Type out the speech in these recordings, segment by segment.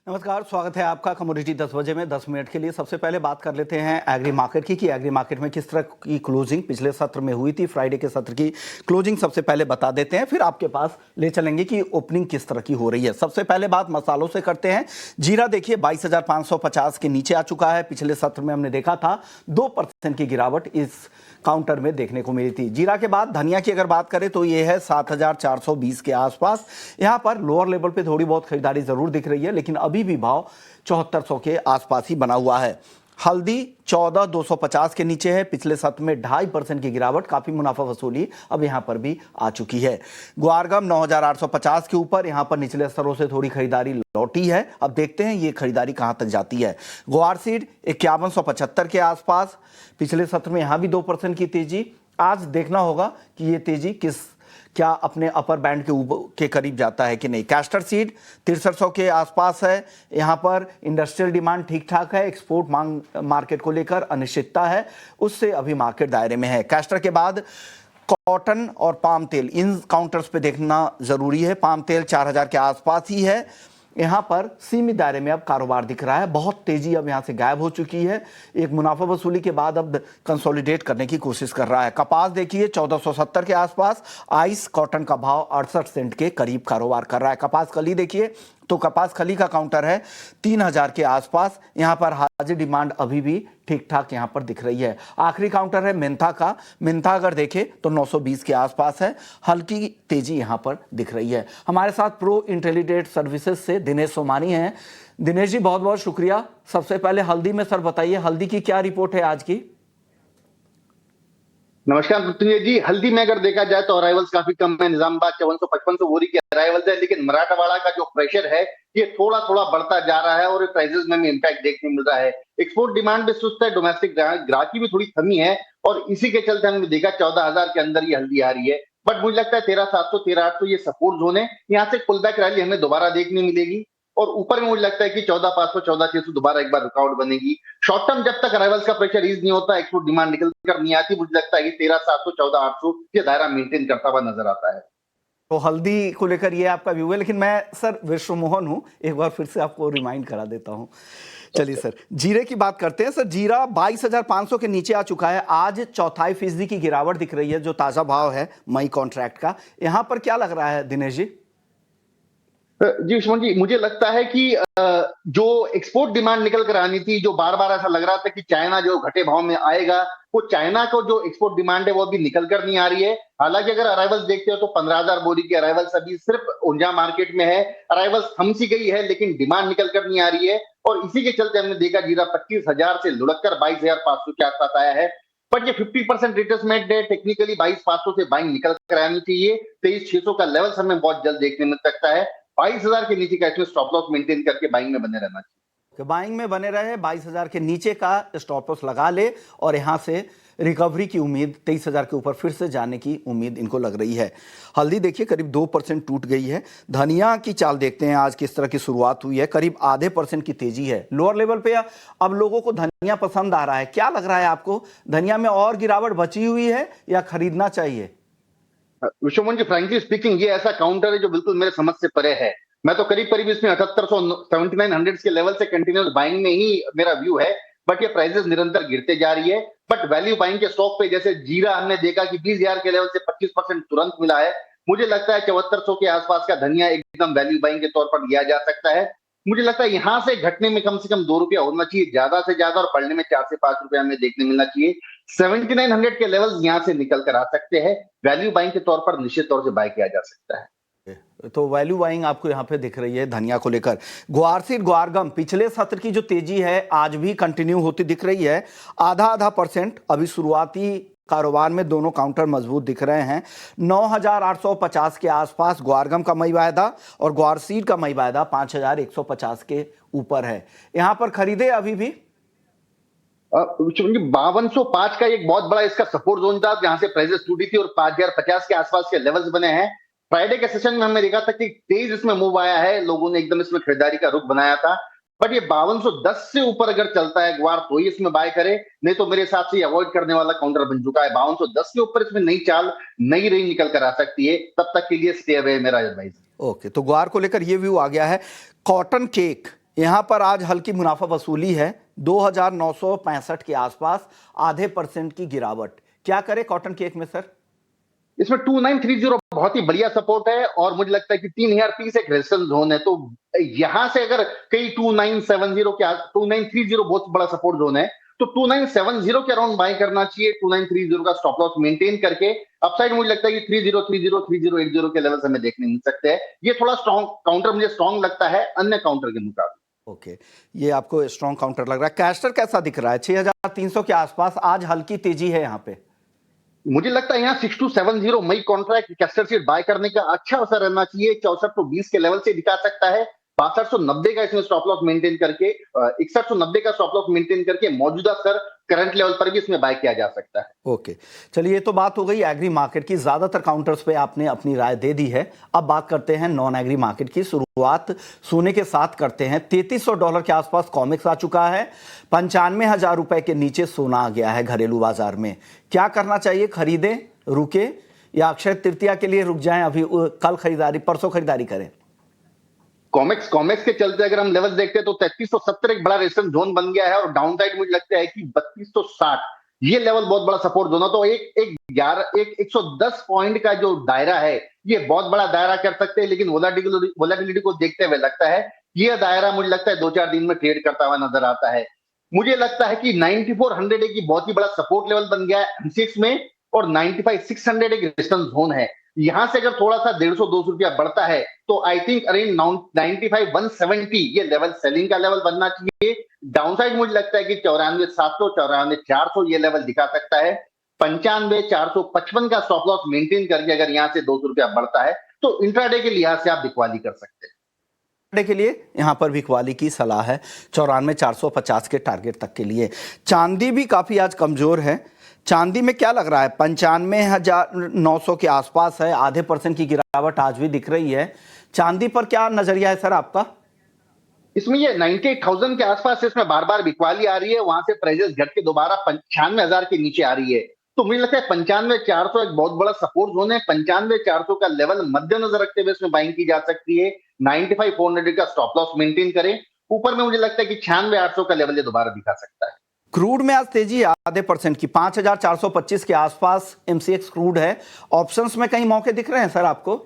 नमस्कार, स्वागत है आपका कमोडिटी 10 बजे में 10 मिनट के लिए। सबसे पहले बात कर लेते हैं एग्री मार्केट की कि एग्री मार्केट में किस तरह की क्लोजिंग पिछले सत्र में हुई थी। फ्राइडे के सत्र की क्लोजिंग सबसे पहले बता देते हैं, फिर आपके पास ले चलेंगे कि ओपनिंग किस तरह की हो रही है। सबसे पहले बात मसालों से करते हैं। जीरा देखिए 22,550 के नीचे आ चुका है। पिछले सत्र में हमने देखा था 2% की गिरावट इस काउंटर में देखने को मिली थी। जीरा के बाद धनिया की अगर बात करें तो ये है 7,420 के आसपास। यहां पर लोअर लेवल पे थोड़ी बहुत खरीदारी जरूर दिख रही है, लेकिन अभी भी भाव 7400 के आसपास ही बना हुआ है। हल्दी 14,250 के नीचे है। पिछले सत्र में 2.5% की गिरावट, काफी मुनाफा वसूली अब यहां पर भी आ चुकी है। ग्वारगम 9,850 के ऊपर, यहां पर निचले स्तरों से थोड़ी खरीदारी लौटी है। अब देखते हैं ये खरीदारी कहां तक जाती है। ग्वार सीड 5175 के आसपास। पिछले सत्र में यहां भी 2% की तेजी। आज देखना होगा कि ये तेजी क्या अपने अपर बैंड के करीब जाता है कि नहीं। कैस्टर सीड 6300 के आसपास है। यहां पर इंडस्ट्रियल डिमांड ठीक ठाक है। एक्सपोर्ट मांग मार्केट को लेकर अनिश्चितता है, उससे अभी मार्केट दायरे में है। कैस्टर के बाद कॉटन और पाम तेल, इन काउंटर्स पे देखना जरूरी है। पाम तेल 4000 के आसपास ही है। यहां पर सीमित दायरे में अब कारोबार दिख रहा है। बहुत तेजी अब यहां से गायब हो चुकी है। एक मुनाफा वसूली के बाद अब कंसोलिडेट करने की कोशिश कर रहा है। कपास देखिए 1470 के आसपास। आइस कॉटन का भाव 68 सेंट के करीब कारोबार कर रहा है। कपास कली देखिए तो कपास खली का काउंटर है 3000 के आसपास। यहां पर हाजिर डिमांड अभी भी ठीक ठाक यहां पर दिख रही है। आखिरी काउंटर है मेंथा का। मेंथा अगर देखें तो 920 के आसपास है। हल्की तेजी यहां पर दिख रही है। हमारे साथ प्रो इंटेलिजेंट सर्विसेज से दिनेश सोमानी हैं। दिनेश जी, बहुत बहुत शुक्रिया। सबसे पहले हल्दी में सर बताइए, हल्दी की क्या रिपोर्ट है आज की? नमस्कार मृत्युंजय जी। हल्दी में अगर देखा जाए तो अराइवल्स काफी कम है। निजामाबाद 5455 बोरी की अराइवल्स है, लेकिन मराठवाड़ा का जो प्रेशर है ये थोड़ा थोड़ा बढ़ता जा रहा है और प्राइसेस में भी इम्पैक्ट देखने मिल रहा है। एक्सपोर्ट डिमांड भी सुस्त है, डोमेस्टिक ग्राहकी भी थोड़ी कमी है और इसी के चलते हमने देखा 14,000 के अंदर ये हल्दी आ रही है। बट मुझे लगता है 13,700 13,800 ये सपोर्ट जोन है। यहाँ से पुल बैक रैली हमें दोबारा देखने मिलेगी और ऊपर में मुझे लगता है कि 14,500 14,600 दोबारा एक बार रुकावट बनेगी। शॉर्ट टर्म जब तक अराइवल्स का प्रेशर ईज नहीं होता, एक्सपोर्ट डिमांड निकल कर नहीं आती, मुझे लगता है कि 13,700 14,800 ये दायरा मेंटेन करता हुआ नजर आता है। तो हल्दी को लेकर ये आपका व्यू है, लेकिन मैं सर विश्व मोहन हूं, एक बार फिर से आपको रिमाइंड करा देता हूं। चलिए सर, जीरे की बात करते हैं। सर जीरा 22,500 के नीचे आ चुका है। आज 0.25% की गिरावट दिख रही है, जो ताजा भाव है मई कॉन्ट्रैक्ट का। यहां पर क्या लग रहा है दिनेश जी? जी सुमन जी, मुझे लगता है कि जो एक्सपोर्ट डिमांड निकल कर आनी थी, जो बार बार ऐसा लग रहा था कि चाइना जो घटे भाव में आएगा, वो चाइना को जो एक्सपोर्ट डिमांड है वो अभी निकल कर नहीं आ रही है। हालांकि अगर अराइवल्स देखते हो तो 15,000 बोरी की अराइवल्स अभी सिर्फ ऊर्जा मार्केट में है। अराइवल्स थम सी गई है, लेकिन डिमांड निकल कर नहीं आ रही है और इसी के चलते हमने देखा जीरा 25,000 से लुढ़क कर 22,500 के आसपास आया है। बट ये 50% रिट्रेसमेंट है। टेक्निकली 22,500 से बाइंग निकल कर आनी चाहिए। 23,600 का लेवल हमें बहुत जल्द देखने मिल सकता है। 22,000 के नीचे का इसमें स्टॉप लॉस मेंटेन करके बाइंग में बने रहना चाहिए। बाइंग में बने रहे, 22,000 के नीचे का स्टॉप लॉस लगा ले और यहां से रिकवरी की उम्मीद 23,000 के ऊपर फिर से जाने की उम्मीद इनको लग रही है। हल्दी देखिए करीब 2% टूट गई है। धनिया की चाल देखते हैं आज किस तरह की शुरुआत हुई है। करीब आधे % की तेजी है लोअर लेवल पे। अब लोगों को धनिया पसंद आ रहा है। क्या लग रहा है आपको, धनिया में और गिरावट बची हुई है या खरीदना चाहिए? विश्वमोहन जी, फ्रैंकली स्पीकिंग ये ऐसा काउंटर है जो बिल्कुल मेरे समझ से परे है। मैं तो करीब करीब इसमें 7800 7900 के लेवल से कंटिन्यूस बाइंग में ही मेरा व्यू है। बट ये प्राइसेस निरंतर गिरते जा रही है। बट वैल्यू बाइंग के स्टॉक पे जैसे जीरा हमने देखा कि 20,000 के लेवल से 25% तुरंत मिला है। मुझे लगता है 7400 के आसपास का धनिया एकदम वैल्यू बाइंग के तौर पर लिया जा सकता है। मुझे लगता है यहां से घटने में कम से कम 2 रुपया होना चाहिए ज्यादा से ज्यादा और बढ़ने में 4 से 5 रुपया हमें देखने मिलना चाहिए। 7900 के लेवल्स यहां से निकल कर आ सकते हैं। वैल्यू बाइंग के तौर पर निश्चित तौर से बाय किया जा सकता है। तो वैल्यू बाइंग आपको यहां पे दिख रही है धनिया को लेकर। ग्वारसीड ग्वारगम पिछले सत्र की जो तेजी है आज भी कंटिन्यू होती दिख रही है। आधा % अभी शुरुआती कारोबार में दोनों काउंटर मजबूत दिख रहे हैं। 9,850 के आसपास ग्वारगम का मई वायदा और ग्वारसीड का मई वायदा 5,150 के ऊपर है। यहां पर खरीदे अभी भी 5205 का एक बहुत बड़ा इसका सपोर्ट जोन था जहां से प्राइसेस टूटी थी और 5,050 के आसपास के लेवल्स बने हैं। फ्राइडे के सेशन में हमने देखा था कि तेज इसमें मूव आया है, लोगों ने एकदम इसमें खरीदारी का रुख बनाया था। बट ये 5210 से ऊपर अगर चलता है ग्वार तो ही इसमें बाय करे, नहीं तो मेरे हिसाब से अवॉइड करने वाला काउंटर बन चुका है। 5210 के ऊपर इसमें नई चाल नई रेंज निकल कर आ सकती है, तब तक के लिए स्टे अवे मेरा एडवाइस। ओके, तो ग्वार को लेकर ये व्यू आ गया है। कॉटन केक यहाँ पर आज हल्की मुनाफा वसूली है, 2,965 के आसपास, %0.5% की गिरावट। क्या करे कॉटन केक में सर? इसमें 2930 बहुत ही बढ़िया सपोर्ट है और मुझे लगता है कि 3030 एक रेजिस्टेंस जोन है। तो यहां से अगर कई 2970 के 2930 बहुत बड़ा सपोर्ट जोन है, तो 2970 के अराउंड बाय करना चाहिए। 2930 का स्टॉप लॉस मेंटेन करके अपसाइड मुझे लगता है कि 3030 3080 के लेवल्स हमें देखने मिल सकते हैं। ये थोड़ा स्ट्रॉन्ग काउंटर मुझे स्ट्रॉन्ग लगता है अन्य काउंटर के मुकाबले। ओके, ये आपको स्ट्रॉन्ग काउंटर लग रहा है। कैस्टर कैसा दिख रहा है? 6,300 के आसपास, आज हल्की तेजी है यहाँ पे। मुझे लगता है यहाँ 6270 मई कॉन्ट्रैक्ट कैस्टर सीट बाय करने का अच्छा अवसर रहना चाहिए। 6420 के लेवल से दिखा सकता है। 6290 का इसमें स्टॉप लॉस मेंटेन करके 6190 का स्टॉप लॉस मेंटेन करके मौजूदा सर करंट लेवल पर भी इसमें बाय किया जा सकता है। ओके, चलिए ये तो बात हो गई एग्री मार्केट की। ज्यादातर काउंटर्स पे आपने अपनी राय दे दी है। अब बात करते हैं नॉन एग्री मार्केट की। शुरुआत सोने के साथ करते हैं। $3300 के आसपास कॉमिक्स आ चुका है। 95,000 रुपए के नीचे सोना आ गया है घरेलू बाजार में। क्या करना चाहिए? खरीदें, रुके, या अक्षय तृतीया के लिए रुक जाएं? अभी कल खरीदारी, परसों खरीदारी करें? कॉमेक्स के चलते अगर हम लेवल देखते हैं तो 3370 एक बड़ा रेजिस्टेंस जोन बन गया है और डाउन साइड मुझे लगता है कि 3260 ये लेवल बहुत बड़ा सपोर्ट जोन है। तो एक 110 पॉइंट का जो दायरा है ये बहुत बड़ा दायरा कर सकते हैं, लेकिन वोलेटिलिटी को देखते हुए लगता है ये दायरा मुझे लगता है 2-4 दिन में ट्रेड करता हुआ नजर आता है। मुझे लगता है कि 9400 एक बहुत ही बड़ा सपोर्ट लेवल बन गया है एमसीएक्स में और 95,600 एक रेजिस्टेंस जोन है। यहां से अगर थोड़ा सा 150-200 रुपया बढ़ता है तो आई थिंक अराउंड 95,170 ये लेवल सेलिंग का लेवल बनना चाहिए। डाउनसाइड मुझे लगता है कि 94,700 94,400 ये लेवल दिखा सकता है। 95,455 का स्टॉप लॉस मेंटेन करके अगर यहां से 200 रुपया बढ़ता है तो इंट्राडे के लिहाज से आप बिकवाली कर सकते हैं। के लिए यहां पर बिकवाली की सलाह है 94,450 के टारगेट तक के लिए। चांदी भी काफी आज कमजोर है। चांदी में क्या लग रहा है? 95,900 के आसपास है। %0.5% की गिरावट आज भी दिख रही है। चांदी पर क्या नजरिया है सर आपका? इसमें ये 98,000 के आसपास इसमें बार बार बिकवाली आ रही है, वहां से प्राइजेस घट के दोबारा 95,000 के नीचे आ रही है। तो मुझे लगता है 95,400 एक बहुत बड़ा सपोर्ट जोन है। 95,400 का लेवल मद्देनजर रखते हुए इसमें बाइंग की जा सकती है। 95,400 का स्टॉप लॉस मेंटेन करें। ऊपर में मुझे लगता है कि 96,800 का लेवल ये दोबारा दिखा सकता है। क्रूड में आज तेजी %0.5% की, 5,425 के आसपास एमसीएक्स क्रूड है। ऑप्शंस में कई मौके दिख रहे हैं सर आपको?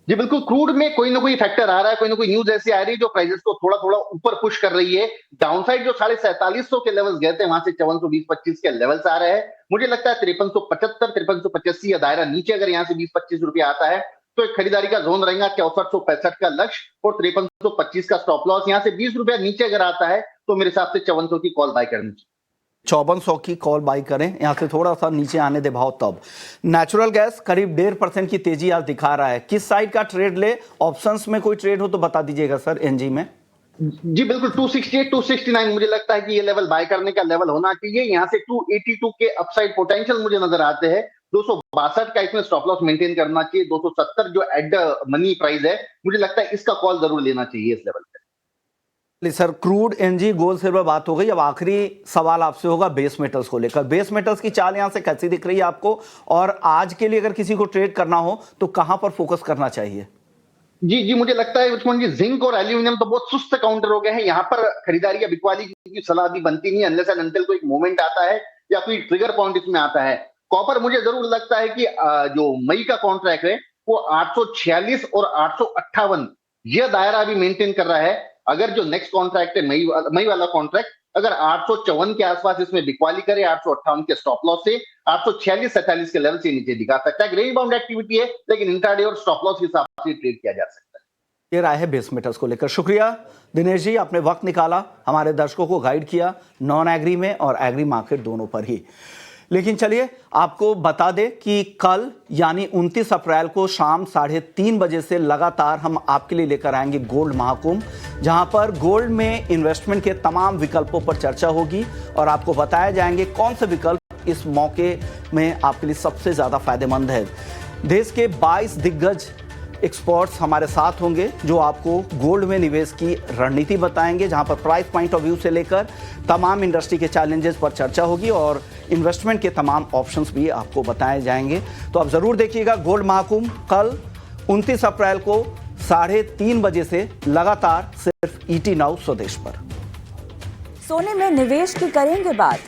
जी बिल्कुल, क्रूड में कोई ना कोई फैक्टर आ रहा है, कोई ना कोई न्यूज ऐसी आ रही है जो प्राइसेस को थोड़ा थोड़ा ऊपर पुश कर रही है। डाउनसाइड जो 4750 के लेवल्स गए थे वहां से 5420-25 के लेवल्स आ रहे हैं। मुझे लगता है 5375 5385 या दायरा नीचे अगर यहाँ से 20-25 रुपया आता है तो एक खरीदारी का जोन रहेगा। 6465 का लक्ष्य और 5325 का स्टॉप लॉस। यहाँ से 20 रुपया नीचे अगर आता है तो मेरे हिसाब से 5400 की कॉल बाय करनी चाहिए। 5400 की कॉल बाई करें। यहां से थोड़ा सा नीचे आने दे भाव तब। नेचुरल गैस करीब 1.5% की तेजी आज दिखा रहा है। किस साइड का ट्रेड ले? ऑप्शंस में कोई ट्रेड हो तो बता दीजिएगा सर। एनजी में जी बिल्कुल, 268 269 मुझे लगता है कि ये लेवल बाय करने का लेवल होना चाहिए। यहाँ से 282 के अपसाइड पोटेंशियल मुझे नजर आते हैं। 262 का इसमें स्टॉप लॉस मेंटेन करना चाहिए। 270 जो एट द मनी प्राइस है, मुझे लगता है इसका कॉल जरूर लेना चाहिए इस लेवल पे। Sir crude, NG, gold, silver बात हो गई। अब आखिरी सवाल आपसे होगा बेस मेटल्स को लेकर। बेस मेटल्स की चाल यहां से कैसी दिख रही है आपको, और आज के लिए अगर किसी को ट्रेड करना हो तो कहां पर फोकस करना चाहिए? जी मुझे लगता है उस्मान जी, जिंक और एल्यूमिनियम तो बहुत सुस्त काउंटर हो गए हैं। यहाँ पर खरीदारी या बिकवाली की सलाह भी बनती नहीं अनलेस एंड अनटिल कोई मूवमेंट आता है या कोई ट्रिगर पॉइंट इसमें आता है। कॉपर मुझे जरूर लगता है कि जो मई का कॉन्ट्रैक्ट है वो 846 और 858 यह दायरा अभी मेंटेन कर रहा है। अगर जो नेक्स्ट कॉन्ट्रैक्ट है मई वाला कॉन्ट्रैक्ट अगर 854 के आसपास इसमें बिकवाली करे 858 के स्टॉप लॉस से 846-47 के लेवल से नीचे दिखा सकता है। रेंज बाउंड एक्टिविटी है लेकिन इंट्राडे और स्टॉप लॉस के हिसाब से ट्रेड किया जा सकता है। ये राय है बेस मेटल्स को लेकर। शुक्रिया दिनेश जी, आपने वक्त निकाला, हमारे दर्शकों को गाइड किया नॉन एग्री में और एग्री मार्केट दोनों पर ही। लेकिन चलिए आपको बता दें कि कल यानी 29 अप्रैल को शाम 3:30 बजे से लगातार हम आपके लिए लेकर आएंगे गोल्ड महाकुंभ, जहां पर गोल्ड में इन्वेस्टमेंट के तमाम विकल्पों पर चर्चा होगी और आपको बताए जाएंगे कौन से विकल्प इस मौके में आपके लिए सबसे ज़्यादा फायदेमंद है। देश के 22 दिग्गज एक्सपर्ट्स हमारे साथ होंगे जो आपको गोल्ड में निवेश की रणनीति बताएंगे, जहां पर प्राइस पॉइंट ऑफ व्यू से लेकर तमाम इंडस्ट्री के चैलेंजेस पर चर्चा होगी और इन्वेस्टमेंट के तमाम ऑप्शंस भी आपको बताए जाएंगे। तो आप ज़रूर देखिएगा गोल्ड महाकुंभ कल 29 अप्रैल को 3:30 बजे से लगातार सिर्फ ईटी नाउ स्वदेश पर। सोने में निवेश की करेंगे बात।